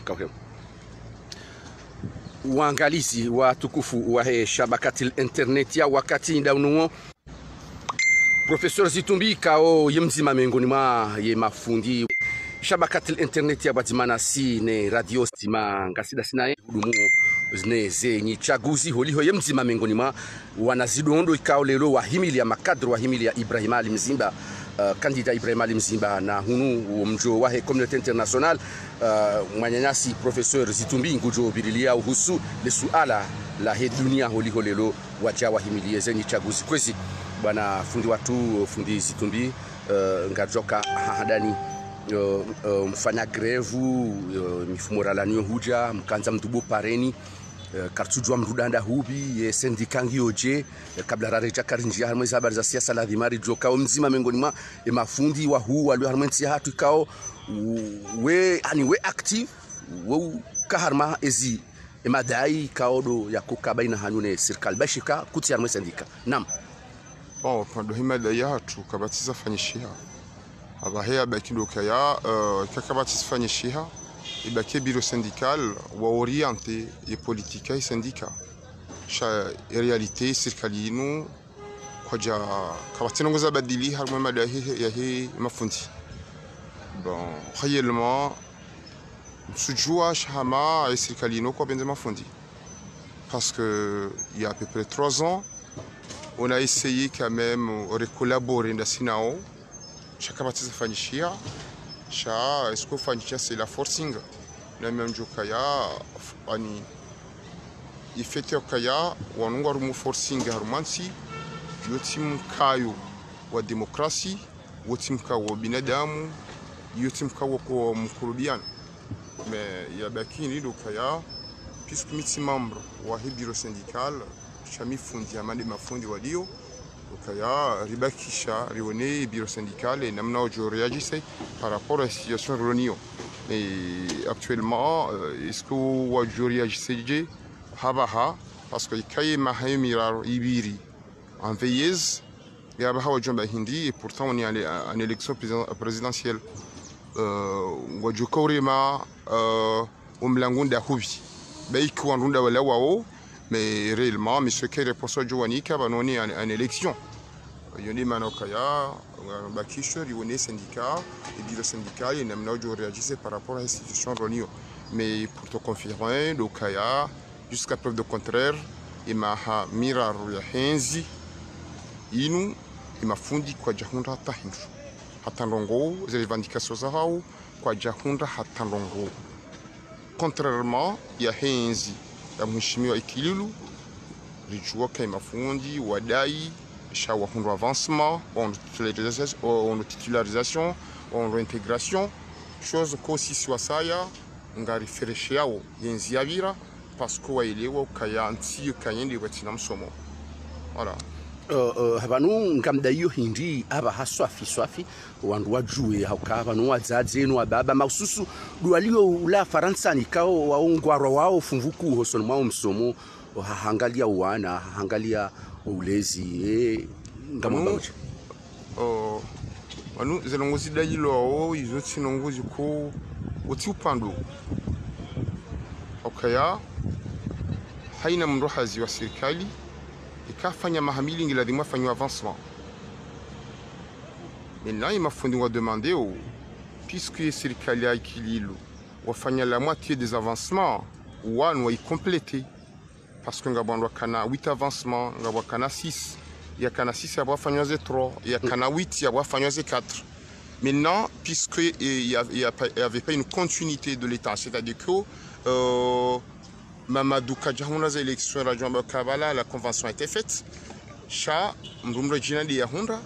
Kauke. Uangalizi wa tukufu wa shabakati internet ya wakati ndaunuo Professor Zitumbi kao yemzima miongoni mwa ye mafundi shabakati internet ya badimana si ne radio stima ngasida sinae hudumu zine zenye chaguzi holiho yemzima miongoni mwa wanazidondo ikao lelo wa himili ya makadro wa himili ya Ibrahim Ali Mzimba kandida Ibrahim Ali Mzimba na hunu mjo wahe community international mwanyanyasi Professor Zitumbi ngujo bililia uhusu le suala la dunia holiho lelo wajawa himili zenye chaguzi kwezi bwana fundi watu fundi Zitumbi ngajoka hadani mfanya grevu mifumo ralanio huja mkanza mtubo pareni kartujwa mrudanda hubi syndikangi oje kabla rareja karinjia harmoniza habari za siasa la dhimari joka mzima miongoni mwa mafundi wa huu walio harmoniza hatu ikao we active we kaharma ezi madai kaodo ya kukabaina hanune serikali bashika kuti harmoniza syndika nam bon pando himadai hatu kabatiza fanyishia abahea bakindoka ya kakabatiza fanyishia ibaki bureau syndical wa orienté et politique et syndicat cha réalité serkalinu kwaja kabatinongoza badili harmo madahi ya he mafundi bon réellement sujua shama serkalinu kwa benza mafundi parce que il y a à peu près 3 ans on a essayé quand même de collaborer dans Sinao chaque batiza fanyishia cha esko fanyishia c'est la forcing na même jokaya ani ifete kaya wanunga rumu forcing harmansi yotim kayo wa demokrasi wotim kawo binadamu yotim kawo ko mkurubiana mais ya bakini dokaya puisque miti membre wa bureau syndical chami fundi amande mafundi walio dokaya ribakisha rione bureau syndical et namna ojo réagissait par rapport à la situation de l'Union. Et actuellement, est-ce que vous réagissez parce que Kaye Mahemirar Ibiri en veilleuse, et et pourtant on est en élection présidentielle. Wajukorema Umlangunda Hubi. Beikou en Runda Walawao, mais réellement, M. Kay répond à Joanika, on est en élection. Yoni Manokaya, Bakisho, Yoni syndicat, et le syndicat, il n'a pas réagi par rapport à l'institution Ronio. Mais pour te confirmer, le Kaya, jusqu'à preuve de contraire, il m'a mirar Henzi, Inu, il m'a fondi quoi Jahunda Tahinju. Hatanrongo, les revendications Zahao, quoi Jahunda Hatanrongo. Contrairement, il y a Henzi, la Mouchimio et Kililu, Rijua Kaima Fondi, Wadai, Chawa on avancement, on titularisation, on réintégration, chose qu'aussi soit ça ya, on a réfléchi à Yenziavira parce que il est au Kaya anti Kayen de Watinam Somo. Voilà. Habanu ngamdayo hindi aba haswafi wandu wajue haukava no wazaze no baba maususu dualio ula Faransa nikao waungwaro wao funvuku hoson mwa msomo hangalia wana hangalia ulezi ngamamba uche wanu zelongozi dayilo izo tinongozi ko uti upando okaya haina mrohazi wa serikali ikafanya mahamili ngiladimwa fanywa avancement maintenant il m'a fondi wa demander puisque serikali ya Kililo wafanya la moitié des avancements wan wa compléter parce que ngabandwa kana 8 avancements ngabwa kana 6 ya kana 6 ya fanywa 3 ya kana 8 ya fanywa 4 maintenant puisque il y avait pas une continuité de l'état, c'est-à-dire que Mamadou Kadjahouna les élections radio Kabala la convention a été faite cha mrumro jina di yahunda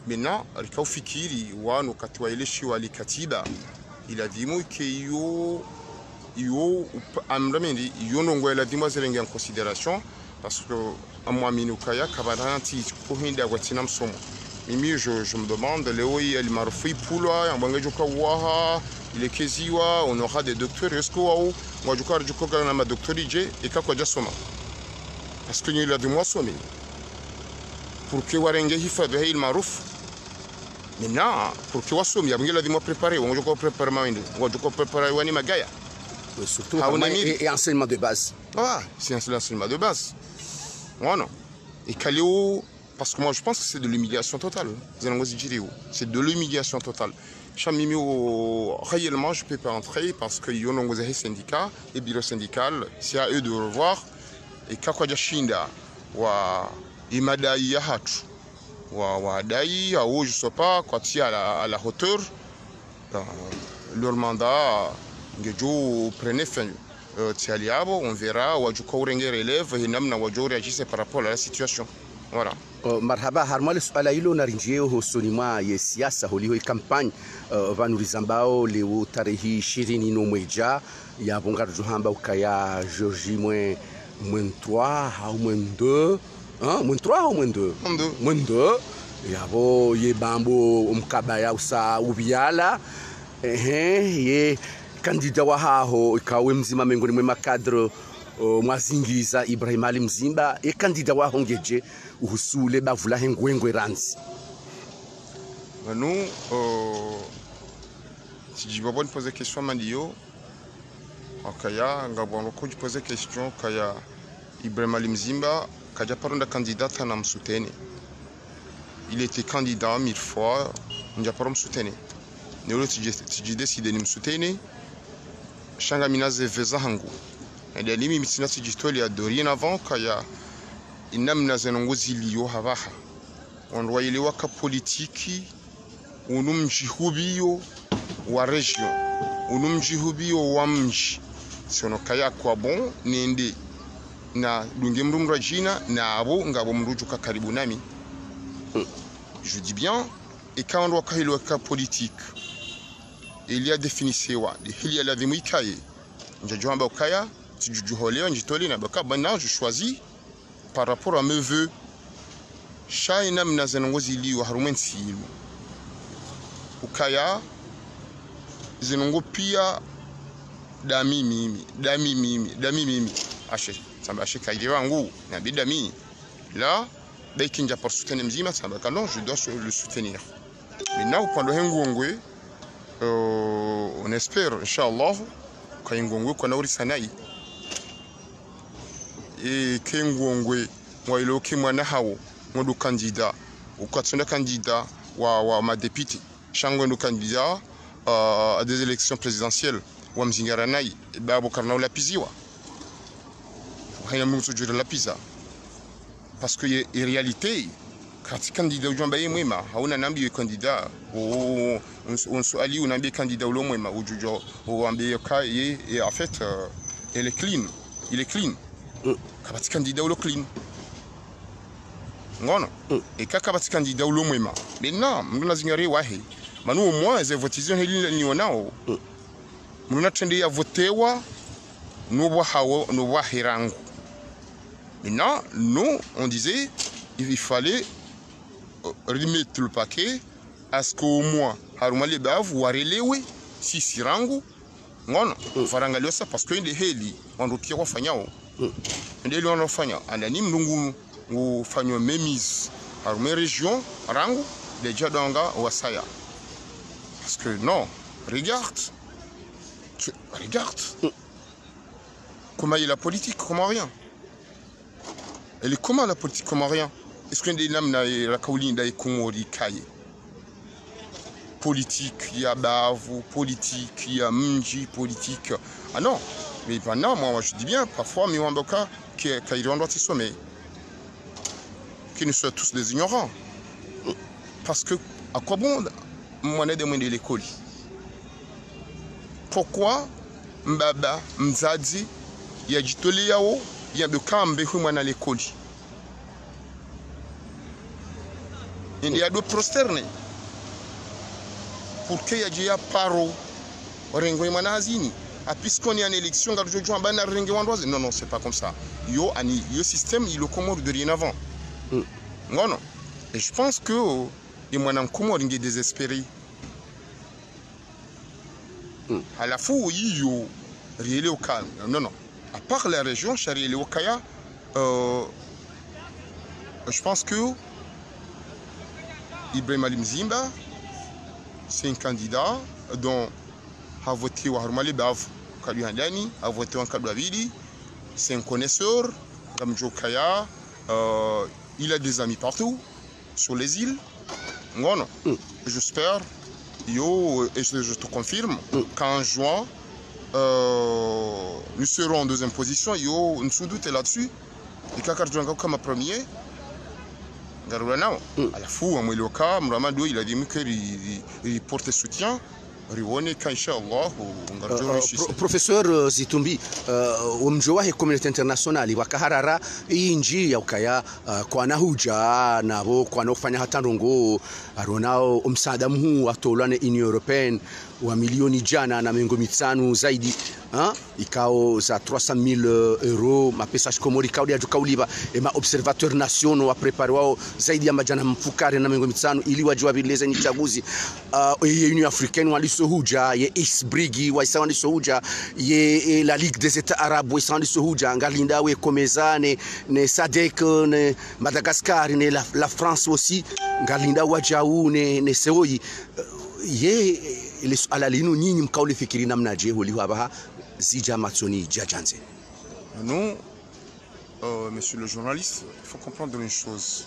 maintenant rikao fikiri wano katwa ile shiwa likatiba ila dimu ke yo amramendi yonongo ela dimu zerenge en considération parce que amwa minukaya kabaranti ko hinda watina msomo mimi je me demande Léo il marfui pulwa yambanga joka waha il est keziwa on aura des docteurs est-ce que wao wajuka rujuka na ma doctorije ikakwa jasoma parce que il a de moi somé pour que warenge hifadhi hii maarufu maintenant pour que wasomi yabngela de moi préparer wajuka préparer mawindi wajuka préparer wani magaya Surtout et enseignement de base. Ah, c'est un enseignement de base. Voilà. Et Kaléo, parce que moi je pense que c'est de l'humiliation totale. C'est de l'humiliation totale. Réellement, je ne peux pas entrer parce qu'il y a un syndicat et bureau syndical. C'est à eux de revoir. Et quand Shinda, Imada Yahatu, Daï, je ne sais pas, quand il y a à la hauteur, leur mandat, prenez fin. On verra, relève et namna réagissent par rapport à la situation. Voilà. Marhaba harmale suala hilo narinjeo husuni mwa ye siasa holiho kampani vanurizambao leo tarehe 21 ya bonga juhamba ukaya Georgie moins 3 au moins 2 moins 3 ou moins 2 yabo ye bambo umkabaya usa ubiala ye kandida wa haho ikawe mzima miongoni mwa makadro mwazingiza Ibrahim Ali Mzimba e kandida wa hongeje uhusule bavula hengwengwe ranzi. Nous si je vais poser question mandio akaya ngabongo ko poser question kaya Ibrahim Ali Mzimba kaja paronda candidat na msuteni. Il était candidat 1000 fois, nja parom msuteni. Nero si décide ni msuteni shanga minaze veza hangu. Et limi mitsina tijitoli ya dorénavant kaya inamna zenongozi liyo habaha onroyelewa ka politiki unumjihubio wa region unumjihubio wa mji sono kaya kwa bon nende na dunge mrumra jina na abo ngabo mrujuka karibu nami. Je dis bien, et quand on doit le cas politique il y a définissé wa il y a la vimikaye njajamba kaya tijujuholeo njitoli na baka bana je choisis par rapport à mes voeux. Shaina mnazenongozi liwa harumensi ilu ukaya zenongo pia dami mimi ashe samba ashe kaide wangu na bidami là bekinja pour soutenir Mzima samba non je dois le soutenir. Maintenant au point de hengongwe on espère inchallah kayengongwe kwa nauri sanai et kengongwe wailo kimwana hawo ngodu candidat ukatsonda candidat wa ma député chango ndo candidat à des élections présidentielles wa mzingaranai babo karna la piziwa hayna musu jure la pizza parce que en réalité quand candidat ujamba yemwema hauna nambi candidat on so ali unambi candidat ulo mwema ujujo uambi kai et en fait il est clean kabati candidat ulo clean ngono et kabati candidat ulo mwema maintenant mna zingari wahi manu au moins les votations hili nionao mna tende ya votewa no hawo no wahirangu. Maintenant nous on disait il fallait remettre le paquet à ce qu'au moins harumali bavu warelewe sisi rangu ngono farangalio ça parce que ndio heli wandokia wafanyao ndio wanafanya anani mlungu ufanywa memise harume region rangu déjà donga wasaya parce que non regarde comment est la politique comment rien. Elle est comment la politique comment rien. Est-ce que des nam na la kaulini da ikumori kaye politique il y a bavu politique il y a mji politique ah non mais maintenant moi je dis bien parfois mais wandoka qui doit se sommer qui nous soient tous des ignorants parce que à quoi bon moi ne demander l'école pourquoi mbaba mzazi ya jitoli yao ya bekambe huwa na l'école il y a deux prosternes pour que y ait paro rengo manazini a puisqu'on est en élection quand je joue en bana rengo wandoise non c'est pas comme ça yo système il le commode de rien avant non et je pense que il y a un commode qui est désespéré à la fois yo réel au calme non à part la région Charlie au Kaya je pense que Ibrahim Ali Mzimba c'est un candidat dont a voté Waharmali Bav kadwa ndani avote en kadwa vidi. C'est un connaisseur comme Jokaya, il a des amis partout sur les îles. Voilà. J'espère yo et je te confirme qu'en juin nous serons en deuxième position. Yo nous sous doute là-dessus. Et quand je comme premier à la fois moi le cas Mramado il a dit qu'il porte soutien rione inshallah Professeur Zitumbi umjowahi community international wakaharara inji ya ukaya kwa nahuja nabo kwa nofanya hata ndongo aronao msaada mhu atolane Union Européenne wa milioni jana na mengo mitano zaidi ikao za 300,000 euros mapesa shikomori kaudi ya jukauliba ema observateur national wa prepare wao zaidi ya majana mfukare na mengo mitano ili wajua bileze ni chaguzi ye Union Africaine walisohuja ye Isbrigi wa isawandi sohuja ye la Ligue des États Arabes wa isawandi sohuja ngalinda we komezane ne SADC ne Madagascar ne la France aussi ngalinda wajau ne seoyi ye ile swala lino nyinyi mkauli fikiri namna je holi haba zija matsoni jajanze. Non, monsieur le journaliste, il faut comprendre une chose.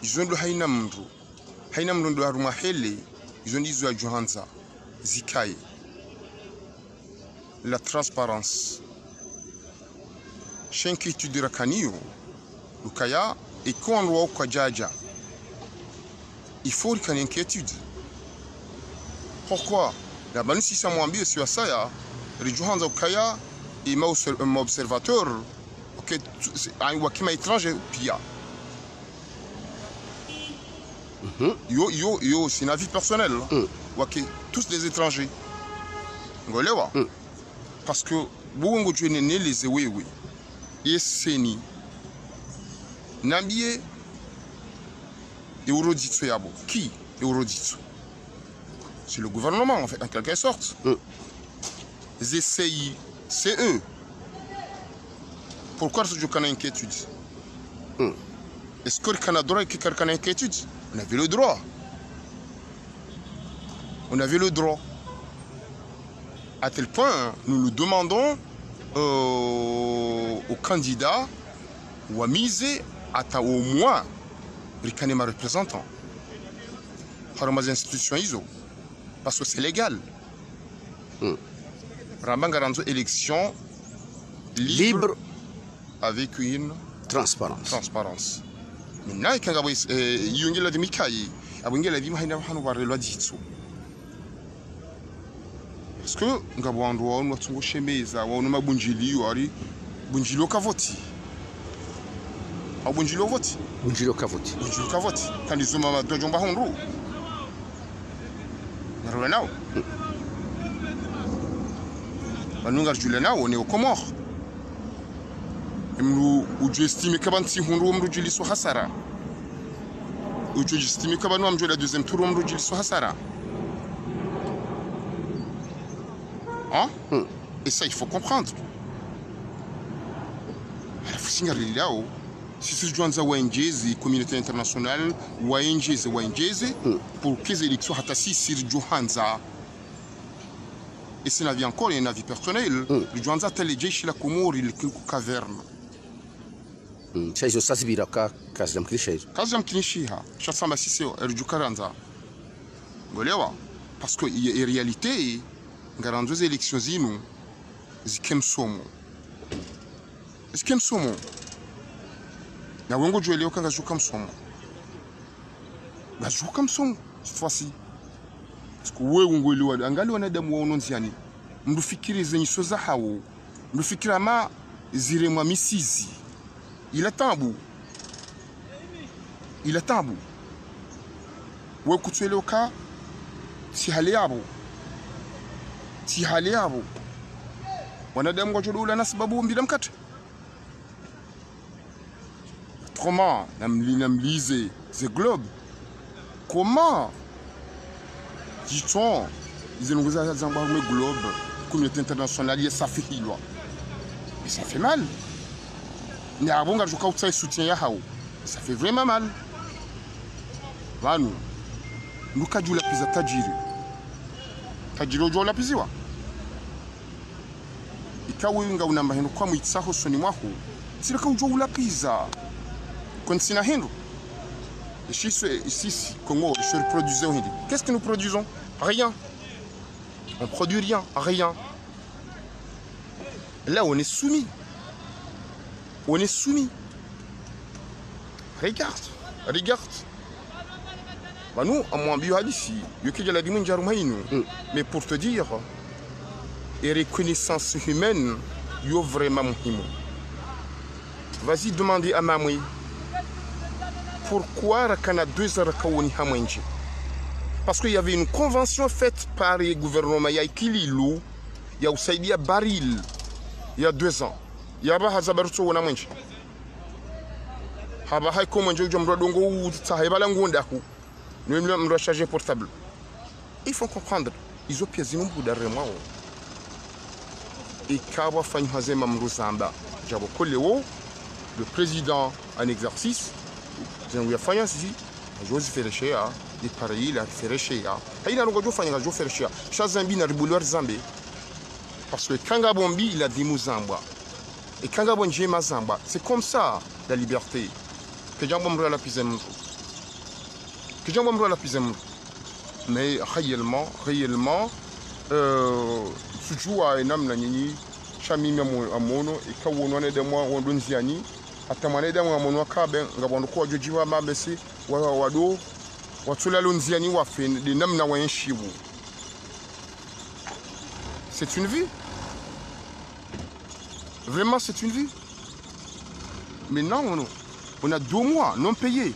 Ils ont le hainamru ndo aruma hele, ils ont dit zo johanza zikai. La transparence. Shenki tudira kanio lukaya et quand on kwa jaja. Il faut qu'il y ait une inquiétude. Pourquoi? La banque si ça m'embie sur ça, les gens au Kaya et un observateur, ok, un wakima étranger pia. Yo, c'est une avis personnel. Ok, tous des étrangers. Ngolewa. Parce que bongo tu ne les oui. Et seni. Nambie Euroditsu yabo. Qui Euroditsu? C'est le gouvernement, en fait, en quelque sorte. Les essais, c'est eux. Pourquoi est-ce qu'on a une inquiétude? Est-ce qu'on a le droit qu'on a une inquiétude? On avait le droit. On avait le droit. À tel point, nous nous demandons aux candidats ou à miser à au moins les canema représentants par les institutions ISO. Parce que c'est légal. Ramban garantit élection libre avec une transparence. Maintenant, quand vous avez la demi-caille, vous avez la vie, vous avez la vie. Parce que nous avons un droit, nous avons un chemise, nous avons un bunjili, nous avons un bunjilo kavoti. Bunjilo voti. Bunjilo kavoti. Bunjilo kavoti. Quand ils ont un droit, nous avons Now. On est au Comores. Nous estimons que si on est sur Hassara, nous estimons que nous la deuxième tour on sur Hassara. Et ça, il faut comprendre. Il faut signaler là si ce joint à la communauté internationale, pour que les élections soient si Johanza. Et c'est l'avis encore, il y a un avis personnel. Le Johanza tel les Jeshi la Comore, il est une caverne. C'est ça, c'est bien, Kazam Kliché. Kazam Kliché, Chassamba Sissé, et Jukaranza. Parce qu'en réalité, il y a deux élections, Zikem Somo. Zikem Somo. Na wengo jouer leo kanga jouer comme son. Ba jouer comme son cette fois-ci. Parce que wewe wengo leo angali wanadamu wao nonziani. Mdufikiri zenye soza hao. Mdufikira ma zire mwa misizi. Il est tabou. Wewe kutwele oka si hali yabo. Wanadamu wajodo ula na sababu mbida mkate. Comment n'amlisez ce globe? Comment dit-on ils ont le globe, communauté internationale, ça fait loi. Mais ça fait mal. Mais avant que je fasse soutien ça fait vraiment mal. Vanu, nous avons la pizza tajiri. Tajiri ojo la pizza. ikawe nga unamba hendo kwa mwitsaho soni mwaho sireka ujua ulapiza kon sina hendo ici Congo se reproduisons hindi. Qu'est-ce que nous produisons? Rien. On produit rien. Là on est soumis. Regarde. Bah nous, à mon bio ici, mais pour te dire, et reconnaissance humaine, yo vraiment muhimu. Vas-y demander à Mamoui, pourquoi Rakana 2 heures Kaoni Hamwenji? Parce qu'il y avait une convention faite par le gouvernement, il y a Kililou, il y a Oussaïdia Baril, il y a 2 ans. Il y a Bahazabarto Wanamanchi. Habaha comment je me redongo ou Sahebalangondaku. Nous me recharger portable. Il faut comprendre, ils ont piégé mon bout d'arrêt. Et Kawa Fanny Hazema Mruzamba, Jabo Koleo, le président en exercice, Jean-Louis Fanyansi, Joseph Ferrechéa, et pareil, la Ferrechéa. Il a le droit de faire un jour Ferrechéa. Chazambi n'a pas Zambé. Parce que Kangabombi, il a dit Mouzamba. Et Kangabonji Mazamba. C'est comme ça, la liberté. Que Djambombre la Pizem. Mais réellement, toujours à un homme, Chami Amono, et Kawonone de moi, on donne Ziani, à Tamane de moi, mon Kaben, Gabonko, Jojiwa Mabesi, Wado, Watula Lunziani Wafin, des Namna Wanshiwu. C'est une vie. Vraiment, c'est une vie. Mais non, on a 2 mois non payés.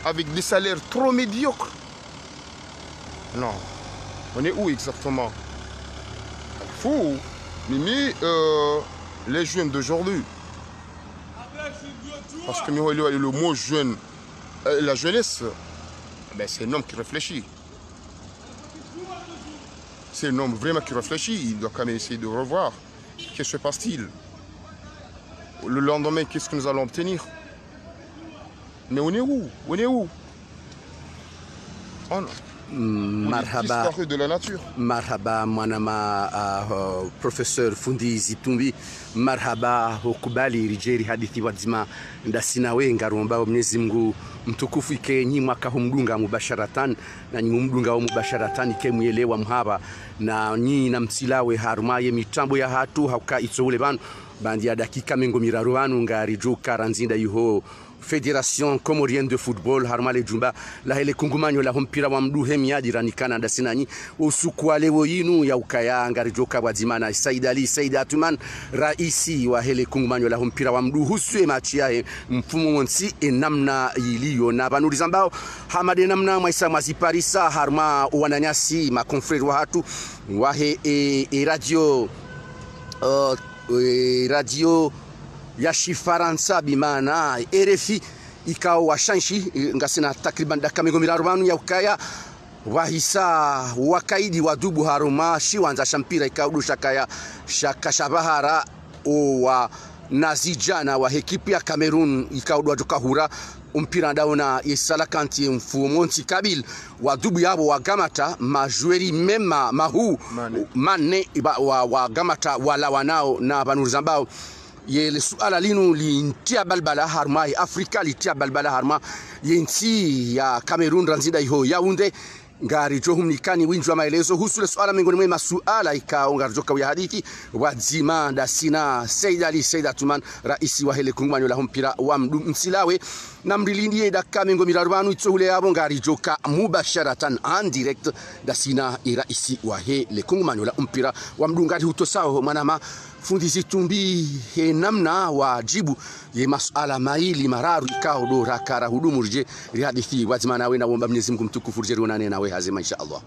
Avec des salaires trop médiocres. Non. On est où exactement? Il faut mimer les jeunes d'aujourd'hui. Parce que le mot jeune, la jeunesse, ben, c'est un homme qui réfléchit. C'est un homme vraiment qui réfléchit. Il doit quand même essayer de revoir. Qu'est-ce qui se passe-t-il? Le lendemain, qu'est-ce que nous allons obtenir? Mais on est où? Marhaba de la nature. Marhaba mwanama professeur Fundi Zitumbi, marhaba hukubali rijeri hadithi wazima ndasina wenga romba Mwenyezi Mungu mtukufu ike nyi mwaka humdunga mubasharatan na nyi mumdunga wa mubasharatan ike muelewa mhaba na nyi na msilawe harumaye mitambo ya hatu hauka itsoule banu bandi ya dakika mengo miraru banu ngari joka ranzinda yuho Fédération Comorienne de Football harmale jumba la hele kungumanyo la mpira wa mdu hemiadi ranikana ndasinanyi usuku leo yinu ya ukaya ngari joka wazimana Said Ali Said Atuman raisi wa hele kungumanyo la mpira wa mdu huswe machi yae mfumo monsi namna iliyo na banuri ambao hamade namna maisa maziparisa harma wananyasi makonfrere wa hatu wahe radio ya Shifaransa bimana RFI ikao washanshi ngasina takriban dakika 40 ya ukaya wahisa wakaidi wadubu haruma shiwanza shampira ikaudu shakaya shakashabahara wa nazijana wa ekipi ya Cameroon ikaudu wakahura mpira ndaona yesala kanti mfumonti kabil wadubu yabo wa Gamata majueri mema mahu mane wa Gamata wala wanao na banuzambao yele suala linu lintia balbala harma Afrika litia balbala harma yenti ya Cameroon ranzinda iho Yaounde ngari johumnikani winjwa maelezo husule suala miongoni mwa masuala ikaonga joka ya hadithi wazima ndasina Said Ali Said Atuman raisi wa hele kungumanyo la mpira wa msilawe na mrilindie dakika miongoni 40 itsohule yabo ngari joka mubasharatan en direct ndasina raisi wa hele kungumanyo la mpira wa mdungati hutosao mwanama Fundi Zitumbi namna wajibu ye masuala maili mararu ikao do rakara hudumu rije hadithi wazima nawe na womba Mwenyezi Mungu mtukufu rije nawe hazima insha Allah.